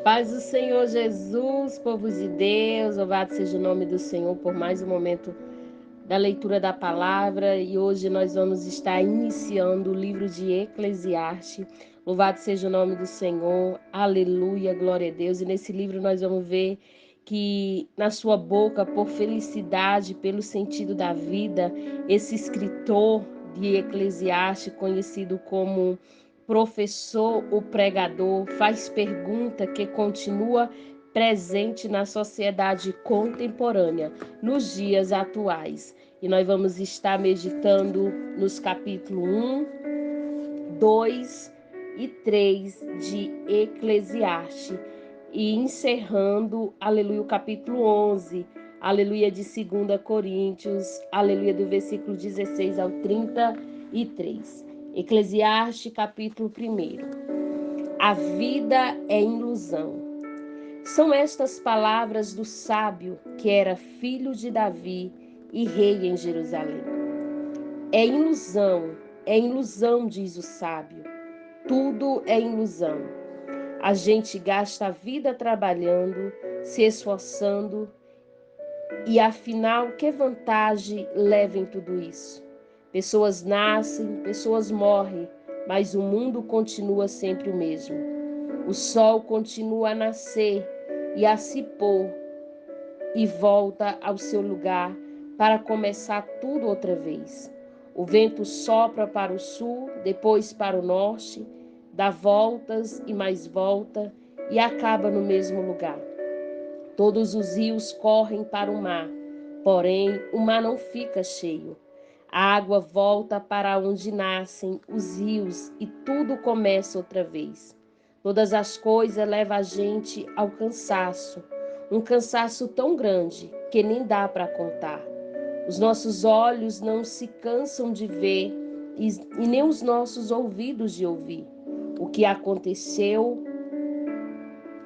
Paz do Senhor Jesus, povo de Deus, louvado seja o nome do Senhor por mais um momento da leitura da palavra. E hoje nós vamos estar iniciando o livro de Eclesiastes. Louvado seja o nome do Senhor, aleluia, glória a Deus. E nesse livro nós vamos ver que na sua boca, por felicidade, pelo sentido da vida, esse escritor de Eclesiastes, conhecido como professor ou pregador, faz pergunta que continua presente na sociedade contemporânea, nos dias atuais. E nós vamos estar meditando nos capítulos 1, 2 e 3 de Eclesiastes e encerrando, aleluia, o capítulo 11, aleluia, de 2 Coríntios, aleluia, do versículo 16 ao 33. Eclesiastes, capítulo 1. A vida é ilusão. São estas palavras do sábio que era filho de Davi e rei em Jerusalém. É ilusão, diz o sábio. Tudo é ilusão. A gente gasta a vida trabalhando, se esforçando, e afinal, que vantagem leva em tudo isso? Pessoas nascem, pessoas morrem, mas o mundo continua sempre o mesmo. O sol continua a nascer e a se pôr e volta ao seu lugar para começar tudo outra vez. O vento sopra para o sul, depois para o norte, dá voltas e mais volta e acaba no mesmo lugar. Todos os rios correm para o mar, porém o mar não fica cheio. A água volta para onde nascem os rios e tudo começa outra vez. Todas as coisas levam a gente ao cansaço, um cansaço tão grande que nem dá para contar. Os nossos olhos não se cansam de ver e nem os nossos ouvidos de ouvir. O que aconteceu,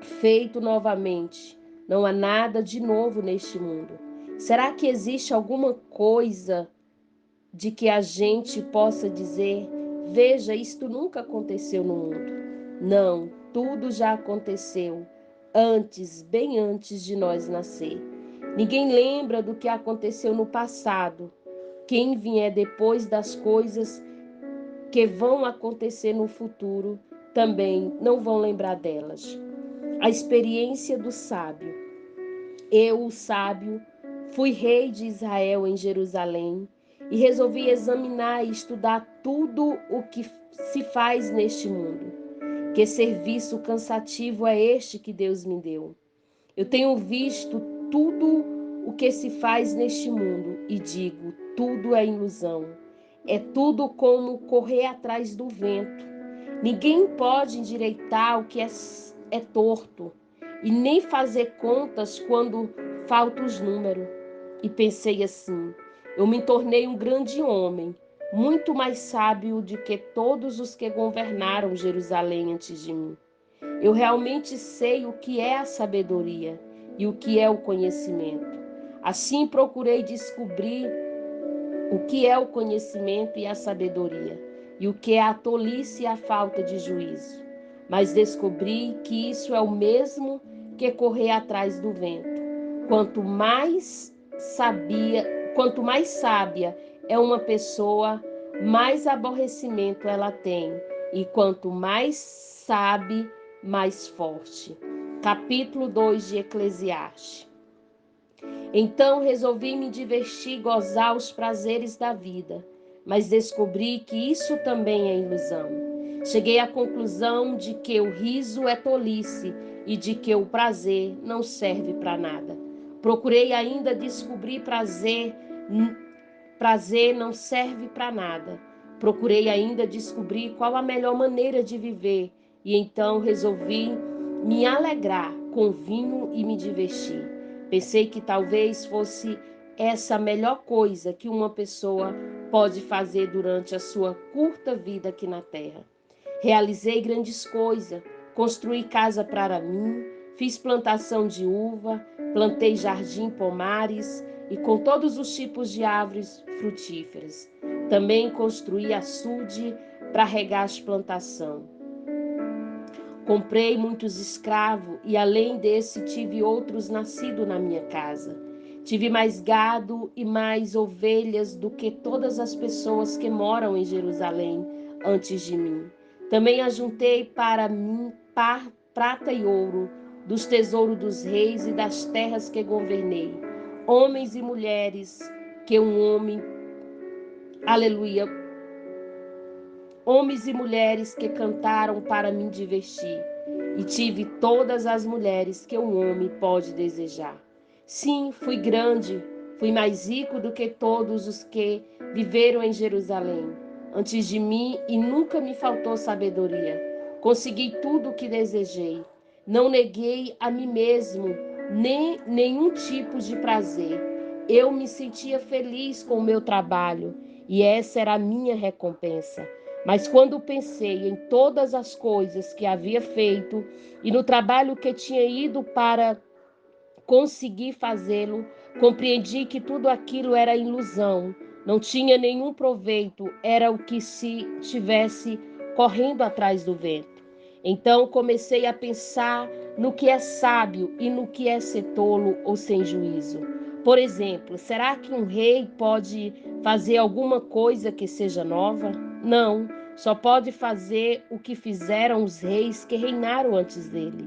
feito novamente. Não há nada de novo neste mundo. Será que existe alguma coisa de que a gente possa dizer: veja, isto nunca aconteceu no mundo? Não, tudo já aconteceu antes, bem antes de nós nascer. Ninguém lembra do que aconteceu no passado. Quem vier depois das coisas que vão acontecer no futuro também não vão lembrar delas. A experiência do sábio. Eu, o sábio, fui rei de Israel em Jerusalém e resolvi examinar e estudar tudo o que se faz neste mundo. Que serviço cansativo é este que Deus me deu? Eu tenho visto tudo o que se faz neste mundo e digo, tudo é ilusão. É tudo como correr atrás do vento. Ninguém pode endireitar o que é torto e nem fazer contas quando faltam os números. E pensei assim, eu me tornei um grande homem, muito mais sábio do que todos os que governaram Jerusalém antes de mim. Eu realmente sei o que é a sabedoria e o que é o conhecimento. Assim procurei descobrir o que é o conhecimento e a sabedoria, e o que é a tolice e a falta de juízo. Mas descobri que isso é o mesmo que correr atrás do vento. Quanto mais sábia é uma pessoa, mais aborrecimento ela tem, e quanto mais sabe, mais forte. Capítulo 2 de Eclesiastes. Então resolvi me divertir e gozar os prazeres da vida, mas descobri que isso também é ilusão. Cheguei à conclusão de que o riso é tolice e de que o prazer não serve para nada. Procurei ainda descobrir prazer não serve para nada. Procurei ainda descobrir qual a melhor maneira de viver e então resolvi me alegrar com vinho e me divertir. Pensei que talvez fosse essa a melhor coisa que uma pessoa pode fazer durante a sua curta vida aqui na Terra. Realizei grandes coisas, construí casa para mim, fiz plantação de uva, plantei jardim, pomares e com todos os tipos de árvores frutíferas. Também construí açude para regar as plantações. Comprei muitos escravos e além desse tive outros nascidos na minha casa. Tive mais gado e mais ovelhas do que todas as pessoas que moram em Jerusalém antes de mim. Também ajuntei para mim prata e ouro dos tesouros dos reis e das terras que governei. Homens e mulheres que aleluia, homens e mulheres que cantaram para me divertir. E tive todas as mulheres que um homem pode desejar. Sim, fui grande, fui mais rico do que todos os que viveram em Jerusalém antes de mim e nunca me faltou sabedoria. Consegui tudo o que desejei. Não neguei a mim mesmo nem nenhum tipo de prazer. Eu me sentia feliz com o meu trabalho e essa era a minha recompensa. Mas quando pensei em todas as coisas que havia feito e no trabalho que tinha ido para conseguir fazê-lo, compreendi que tudo aquilo era ilusão, não tinha nenhum proveito, era o que se tivesse correndo atrás do vento. Então comecei a pensar no que é sábio e no que é ser tolo ou sem juízo. Por exemplo, será que um rei pode fazer alguma coisa que seja nova? Não, só pode fazer o que fizeram os reis que reinaram antes dele.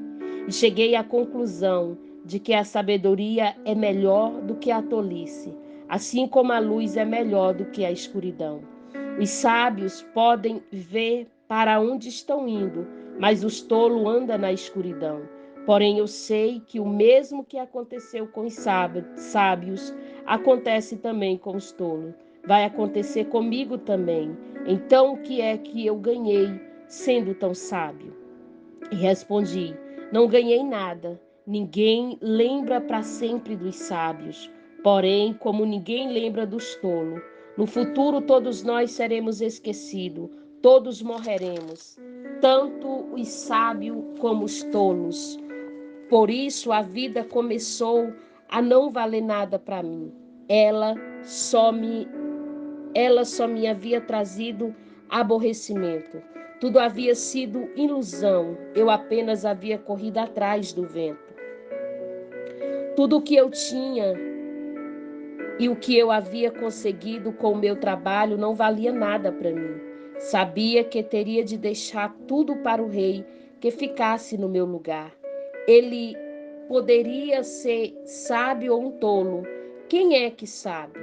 E cheguei à conclusão de que a sabedoria é melhor do que a tolice, assim como a luz é melhor do que a escuridão. Os sábios podem ver para onde estão indo, mas os tolos andam na escuridão. Porém, eu sei que o mesmo que aconteceu com os sábios acontece também com os tolos. Vai acontecer comigo também. Então, o que é que eu ganhei sendo tão sábio? E respondi: não ganhei nada. Ninguém lembra para sempre dos sábios. Porém, como ninguém lembra dos tolos, no futuro todos nós seremos esquecidos, todos morreremos, tanto os sábios como os tolos. Por isso a vida começou a não valer nada para mim. Ela só me havia trazido aborrecimento. Tudo havia sido ilusão. Eu apenas havia corrido atrás do vento. Tudo o que eu tinha e o que eu havia conseguido com o meu trabalho não valia nada para mim. Sabia que teria de deixar tudo para o rei que ficasse no meu lugar. Ele poderia ser sábio ou um tolo. Quem é que sabe?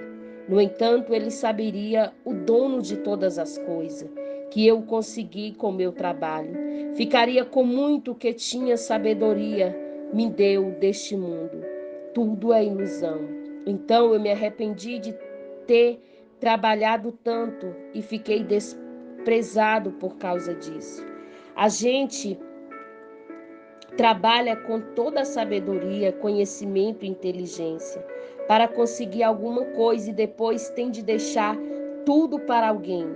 No entanto, ele saberia o dono de todas as coisas que eu consegui com meu trabalho. Ficaria com muito que tinha sabedoria, me deu deste mundo. Tudo é ilusão. Então eu me arrependi de ter trabalhado tanto e fiquei desprezado por causa disso. A gente trabalha com toda a sabedoria, conhecimento e inteligência para conseguir alguma coisa e depois tem de deixar tudo para alguém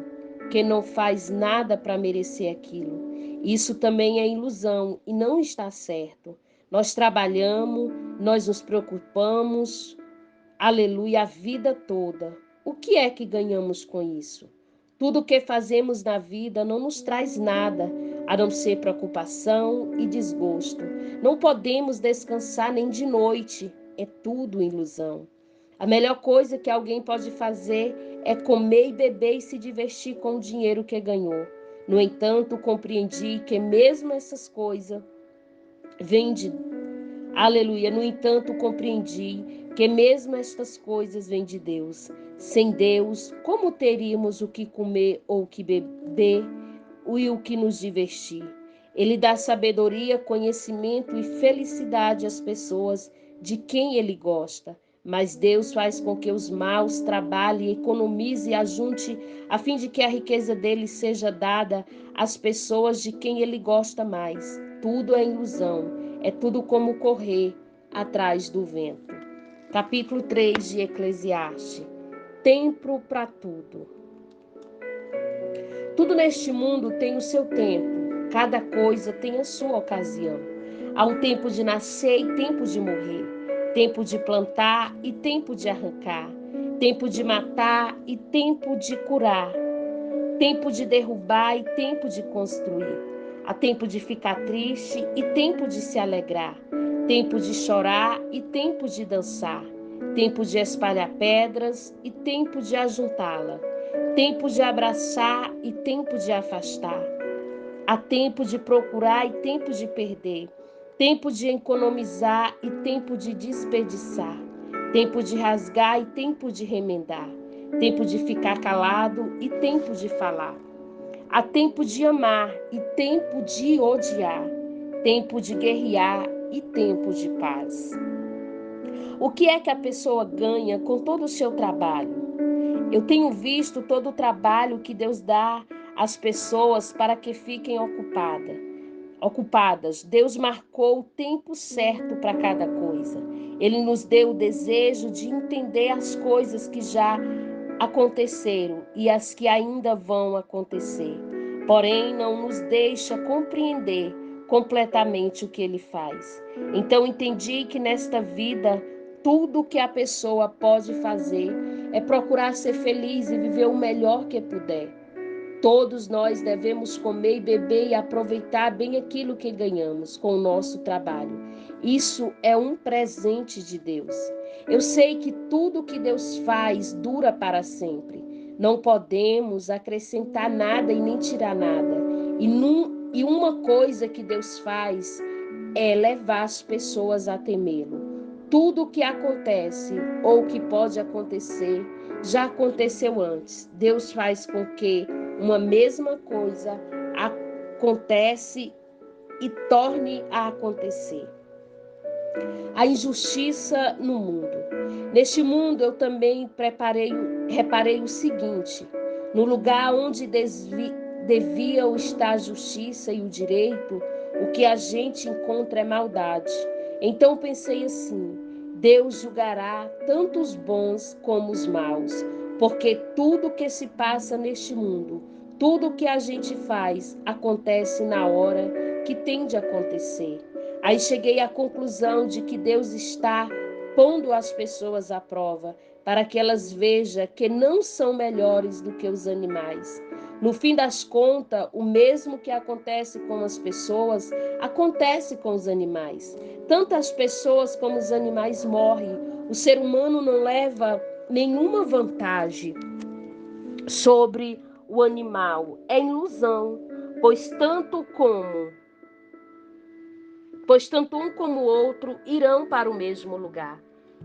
que não faz nada para merecer aquilo. Isso também é ilusão e não está certo. Nós trabalhamos, nós nos preocupamos, aleluia, a vida toda. O que é que ganhamos com isso? Tudo o que fazemos na vida não nos traz nada, a não ser preocupação e desgosto. Não podemos descansar nem de noite, é tudo ilusão. A melhor coisa que alguém pode fazer é comer e beber e se divertir com o dinheiro que ganhou. No entanto, compreendi que mesmo essas coisas vêm de aleluia. No entanto, compreendi que mesmo estas coisas vêm de Deus. Sem Deus, como teríamos o que comer ou o que beber e o que nos divertir? Ele dá sabedoria, conhecimento e felicidade às pessoas de quem ele gosta. Mas Deus faz com que os maus trabalhem, economize e ajunte, a fim de que a riqueza dele seja dada às pessoas de quem ele gosta mais. Tudo é ilusão, é tudo como correr atrás do vento. Capítulo 3 de Eclesiastes. Tempo para tudo. Tudo neste mundo tem o seu tempo, cada coisa tem a sua ocasião. Há um tempo de nascer e tempo de morrer, tempo de plantar e tempo de arrancar, tempo de matar e tempo de curar, tempo de derrubar e tempo de construir. Há tempo de ficar triste e tempo de se alegrar. Tempo de chorar e tempo de dançar. Tempo de espalhar pedras e tempo de ajuntá-la. Tempo de abraçar e tempo de afastar. Há tempo de procurar e tempo de perder. Tempo de economizar e tempo de desperdiçar. Tempo de rasgar e tempo de remendar. Tempo de ficar calado e tempo de falar. Há tempo de amar e tempo de odiar. Tempo de guerrear e tempo de paz. O que é que a pessoa ganha com todo o seu trabalho? Eu tenho visto todo o trabalho que Deus dá às pessoas para que fiquem ocupadas. Deus marcou o tempo certo para cada coisa. Ele nos deu o desejo de entender as coisas que já aconteceram e as que ainda vão acontecer. Porém, não nos deixa compreender completamente o que ele faz. Então, entendi que nesta vida, tudo que a pessoa pode fazer é procurar ser feliz e viver o melhor que puder. Todos nós devemos comer e beber e aproveitar bem aquilo que ganhamos com o nosso trabalho. Isso é um presente de Deus. Eu sei que tudo que Deus faz dura para sempre. Não podemos acrescentar nada e nem tirar nada. E uma coisa que Deus faz é levar as pessoas a temê-lo. Tudo o que acontece ou que pode acontecer já aconteceu antes. Deus faz com que uma mesma coisa acontece e torne a acontecer. A injustiça no mundo. Neste mundo eu também reparei o seguinte: no lugar onde deviam estar a justiça e o direito, o que a gente encontra é maldade. Então pensei assim: Deus julgará tanto os bons como os maus, porque tudo que se passa neste mundo, tudo que a gente faz, acontece na hora que tem de acontecer. Aí cheguei à conclusão de que Deus está pondo as pessoas à prova, para que elas vejam que não são melhores do que os animais. No fim das contas, o mesmo que acontece com as pessoas, acontece com os animais. Tanto as pessoas como os animais morrem. O ser humano não leva nenhuma vantagem sobre o animal. É ilusão, pois tanto um como o outro irão para o mesmo lugar.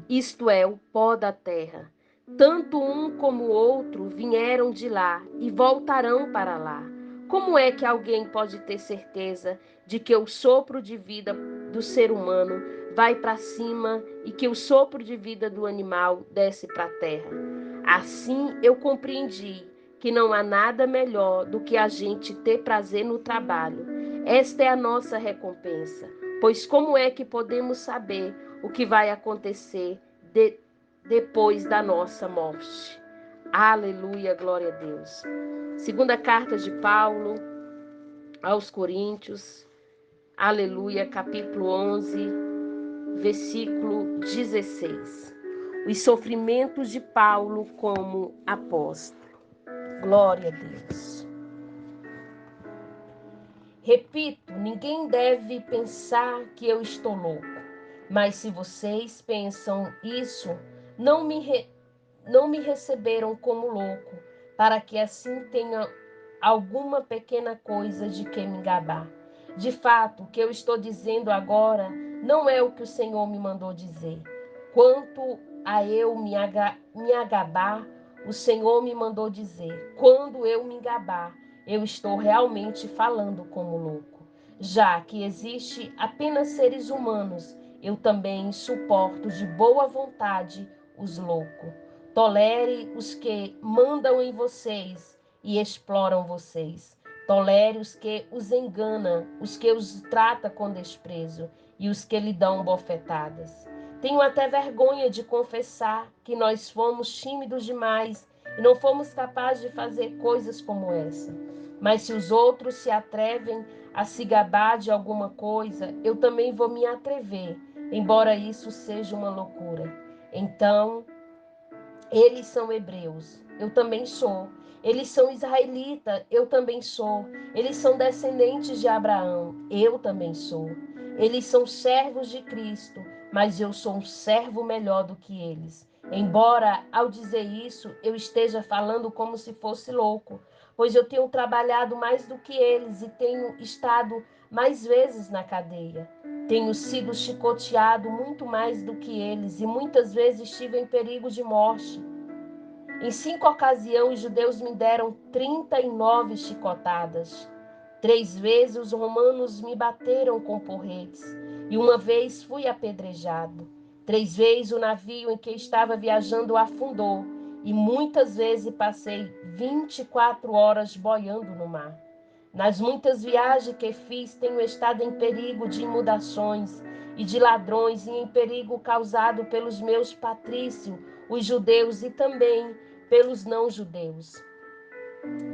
Isto é, o pó da terra. Tanto um como o outro vieram de lá e voltarão para lá. Como é que alguém pode ter certeza de que o sopro de vida do ser humano vai para cima e que o sopro de vida do animal desce para a terra? Assim eu compreendi que não há nada melhor do que a gente ter prazer no trabalho. Esta é a nossa recompensa. Pois como é que podemos saber o que vai acontecer depois da nossa morte? Aleluia, glória a Deus. Segunda carta de Paulo aos Coríntios, aleluia, capítulo 11, versículo 16. Os sofrimentos de Paulo como apóstolo. Glória a Deus. Repito, ninguém deve pensar que eu estou louco. Mas se vocês pensam isso, não me receberam como louco, para que assim tenha alguma pequena coisa de que me gabar. De fato, o que eu estou dizendo agora não é o que o Senhor me mandou dizer. Quanto a eu me agabar, o Senhor me mandou dizer: quando eu me gabar, eu estou realmente falando como louco. Já que existe apenas seres humanos, eu também suporto de boa vontade os loucos. Tolere os que mandam em vocês e exploram vocês. Tolere os que os enganam, os que os trata com desprezo e os que lhe dão bofetadas. Tenho até vergonha de confessar que nós fomos tímidos demais e não fomos capazes de fazer coisas como essa. Mas se os outros se atrevem a se gabar de alguma coisa, eu também vou me atrever, embora isso seja uma loucura. Então, eles são hebreus, eu também sou, Eles são israelitas, eu também sou. Eles são descendentes de Abraão, eu também sou. Eles são servos de Cristo, mas eu sou um servo melhor do que eles. Embora, ao dizer isso, eu esteja falando como se fosse louco, pois eu tenho trabalhado mais do que eles e tenho estado mais vezes na cadeia. Tenho sido chicoteado muito mais do que eles e muitas vezes estive em perigo de morte. Em 5 ocasiões, os judeus me deram 39 chicotadas. 3 vezes os romanos me bateram com porretes e uma vez fui apedrejado. 3 vezes o navio em que estava viajando afundou e muitas vezes passei 24 horas boiando no mar. Nas muitas viagens que fiz, tenho estado em perigo de inundações e de ladrões e em perigo causado pelos meus patrícios, os judeus e também pelos não-judeus.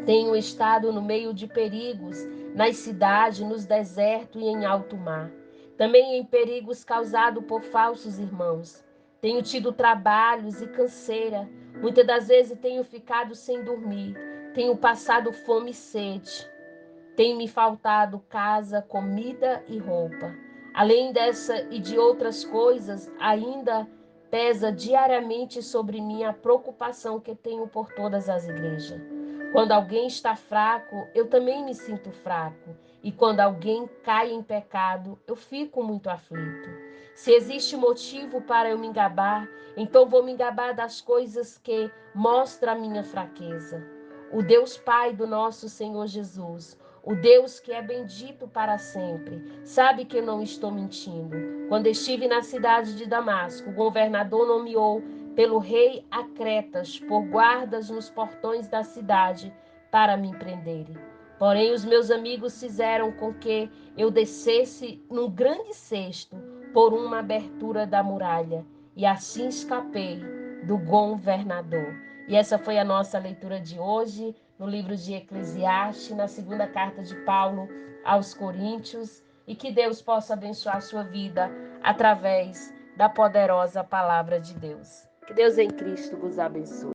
Tenho estado no meio de perigos, nas cidades, nos desertos e em alto mar. Também em perigos causados por falsos irmãos. Tenho tido trabalhos e canseira. Muitas das vezes tenho ficado sem dormir. Tenho passado fome e sede. Tem me faltado casa, comida e roupa. Além dessa e de outras coisas, ainda pesa diariamente sobre mim a preocupação que tenho por todas as igrejas. Quando alguém está fraco, eu também me sinto fraco. E quando alguém cai em pecado, eu fico muito aflito. Se existe motivo para eu me gabar, então vou me gabar das coisas que mostram a minha fraqueza. O Deus Pai do nosso Senhor Jesus, o Deus que é bendito para sempre, sabe que eu não estou mentindo. Quando estive na cidade de Damasco, o governador nomeou pelo rei Acretas por guardas nos portões da cidade para me prenderem. Porém, os meus amigos fizeram com que eu descesse num grande cesto por uma abertura da muralha, e assim escapei do governador. E essa foi a nossa leitura de hoje, no livro de Eclesiastes, na segunda carta de Paulo aos Coríntios, e que Deus possa abençoar a sua vida através da poderosa palavra de Deus. Que Deus em Cristo vos abençoe.